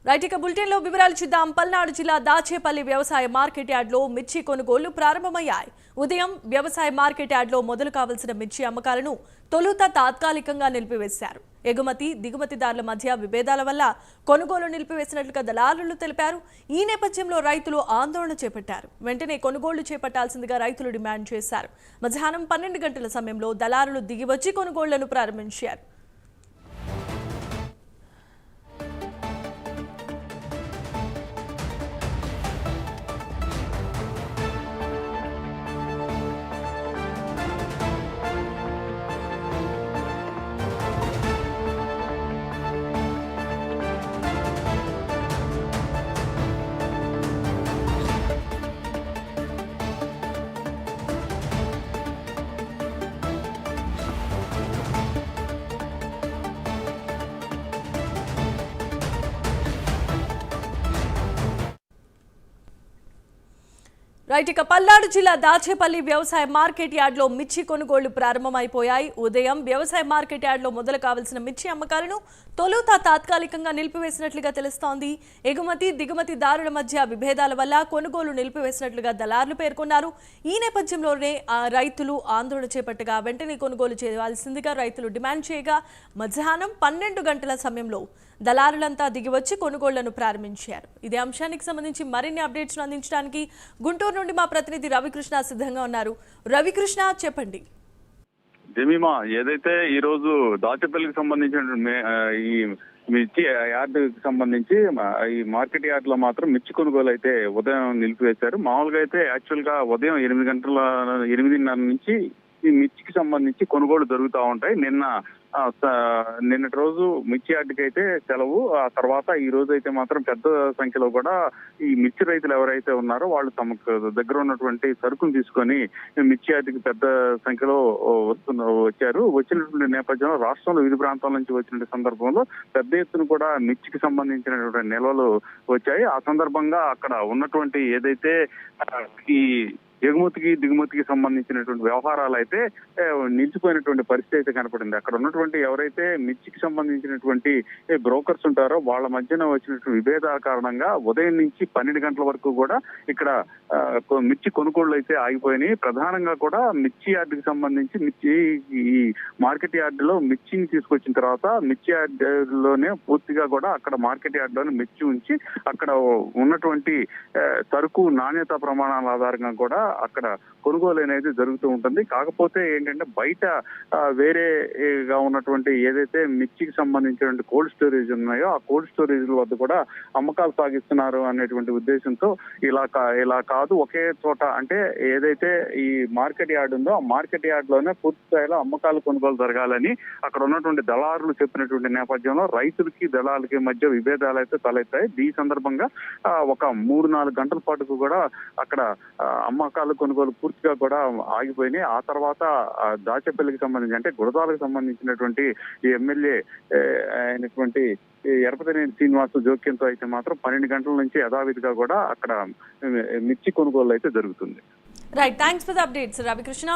Right ఇక bulletin లో వివరాలు చూద్దాం. పల్నాడు జిల్లా దాచేపల్లి వ్యవసాయ మార్కెట్ యార్డ్ లో మిర్చి కొనుగోళ్లు ప్రారంభమయ్యాయి. ఉదయం వ్యవసాయ మార్కెట్ యార్డ్ లో మొదలు కావాల్సిన మిర్చి అమ్మకాలను తొలుత తాత్కాలికంగా నిలిపివేశారు. ఎగుమతి దిగుమతిదారుల మధ్య విభేదాల వల్ల కొనుగోలు నిలిపివేసినట్లుగా దళారులు తెలిపారు. ఈ నేపథ్యంలో రైతులు ఆందోళన చేపట్టారు. వెంటనే కొనుగోళ్లు చేపట్టాల్సిందిగా రైతులు డిమాండ్ చేశారు. మధ్యాహ్నం 12 గంటల సమయంలో దళారులు దిగివచ్చి కొనుగోళ్లను ప్రారంభించారు. రైట్ ఇక పల్నాడు జిల్లా దాచేపల్లి వ్యవసాయ మార్కెట్ యార్డ్ లో మిర్చి కొనుగోళ్లు ప్రారంభమైపోయాయి. ఉదయం వ్యవసాయ మార్కెట్ యార్డ్ లో మొదలు కావాల్సిన మిర్చి అమ్మకాలను తొలుత తాత్కాలికంగా నిలిపివేసినట్లుగా తెలుస్తోంది. ఎగుమతి దిగుమతిదారుల మధ్య విభేదాల వల్ల కొనుగోలు నిలిపివేసినట్లుగా దళారులు పేర్కొన్నారు. ఈ నేపథ్యంలోనే రైతులు ఆందోళన చేపట్టగా వెంటనే కొనుగోలు చేయాల్సిందిగా రైతులు డిమాండ్ చేయగా మధ్యాహ్నం 12 గంటల సమయంలో దళారులంతా దిగివచ్చి కొనుగోళ్లను ప్రారంభించారు. ఇదే అంశానికి సంబంధించి మరిన్ని అప్డేట్స్ అందించడానికి గుంటూరు నుండి మా ప్రతినిధి రవికృష్ణ సిద్ధంగా ఉన్నారు. రవికృష్ణ, చెప్పండి. జమీమా, ఏదైతే ఈ రోజు దాచేపల్లికి సంబంధించిన ఈ మిర్చి యార్డ్ కి సంబంధించి ఈ మార్కెట్ యార్డ్ లో మాత్రం మిర్చి కొనుగోలు అయితే ఉదయం నిలిపివేశారు. మామూలుగా అయితే యాక్చువల్ గా ఉదయం 8:30 నుంచి ఈ మిర్చికి సంబంధించి కొనుగోలు జరుగుతూ ఉంటాయి. నిన్నటి రోజు మిర్చి యార్డ్కి అయితే సెలవు. ఆ తర్వాత ఈ రోజు అయితే మాత్రం పెద్ద సంఖ్యలో కూడా ఈ మిర్చి రైతులు ఎవరైతే ఉన్నారో వాళ్ళు తమకు దగ్గర ఉన్నటువంటి సరుకును తీసుకొని మిర్చి యార్డ్కి పెద్ద సంఖ్యలో వచ్చారు. వచ్చినటువంటి నేపథ్యంలో రాష్ట్రంలో వివిధ ప్రాంతాల నుంచి వచ్చిన సందర్భంలో పెద్ద ఎత్తున కూడా మిర్చికి సంబంధించినటువంటి నిల్వలు వచ్చాయి. ఆ సందర్భంగా అక్కడ ఉన్నటువంటి ఏదైతే ఈ ఎగుమతికి దిగుమతికి సంబంధించినటువంటి వ్యవహారాలు అయితే నిలిచిపోయినటువంటి పరిస్థితి అయితే కనపడింది. అక్కడ ఉన్నటువంటి ఎవరైతే మిర్చికి సంబంధించినటువంటి బ్రోకర్స్ ఉంటారో వాళ్ళ మధ్యన వచ్చినటువంటి విభేదాల కారణంగా ఉదయం నుంచి 12 గంటల వరకు కూడా ఇక్కడ మిర్చి కొనుగోళ్లు అయితే ఆగిపోయినాయి. ప్రధానంగా కూడా మిర్చి యార్డుకి సంబంధించి ఈ మార్కెట్ యార్డులో మిర్చిని తీసుకొచ్చిన తర్వాత మిర్చి యార్డులోనే పూర్తిగా కూడా అక్కడ మార్కెట్ యార్డులోనే మిర్చి ఉంచి అక్కడ ఉన్నటువంటి సరుకు నాణ్యత ప్రమాణాల ఆధారంగా కూడా అక్కడ కొనుగోలు అనేది జరుగుతూ ఉంటుంది. కాకపోతే ఏంటంటే బయట వేరేగా ఉన్నటువంటి ఏదైతే మిర్చికి సంబంధించినటువంటి కోల్డ్ స్టోరేజ్ ఉన్నాయో ఆ కోల్డ్ స్టోరేజ్ వద్ద కూడా అమ్మకాలు సాగిస్తున్నారు అనేటువంటి ఉద్దేశంతో ఇలా కాదు, ఒకే చోట అంటే ఏదైతే ఈ మార్కెట్ యార్డ్ ఉందో ఆ మార్కెట్ యార్డ్ లోనే పూర్తి స్థాయిలో అమ్మకాలు కొనుగోలు జరగాలని అక్కడ ఉన్నటువంటి దళారులు చెప్పినటువంటి నేపథ్యంలో రైతులకి దళాలకి మధ్య విభేదాలు అయితే తలెత్తాయి. ఈ సందర్భంగా ఒక 3-4 గంటల పాటు కూడా అక్కడ అమ్మకాలు కొనుగోలు పూర్తిగా కూడా ఆగిపోయినాయి. ఆ తర్వాత దాచేపల్లికి సంబంధించి అంటే గురజాలకు సంబంధించినటువంటి ఈ ఎమ్మెల్యే అయినటువంటి ఎరపతినేని శ్రీనివాస్ జోక్యంతో అయితే మాత్రం 12 గంటల నుంచి యథావిధిగా కూడా అక్కడ మిర్చి కొనుగోలు అయితే జరుగుతుంది. Right, thanks for the updates Ravikrishna.